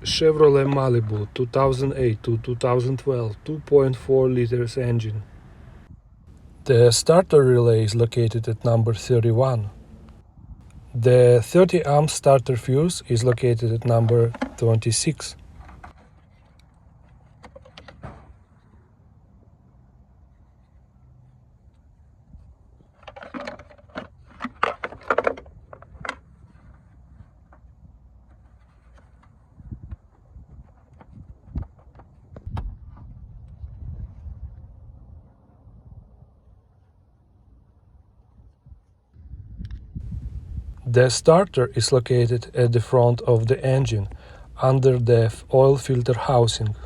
Chevrolet Malibu 2008 to 2012 2.4 liters engine. The starter relay is located at number 31. The 30 amp starter fuse is located at number 26. The starter is located at the front of the engine, under the oil filter housing.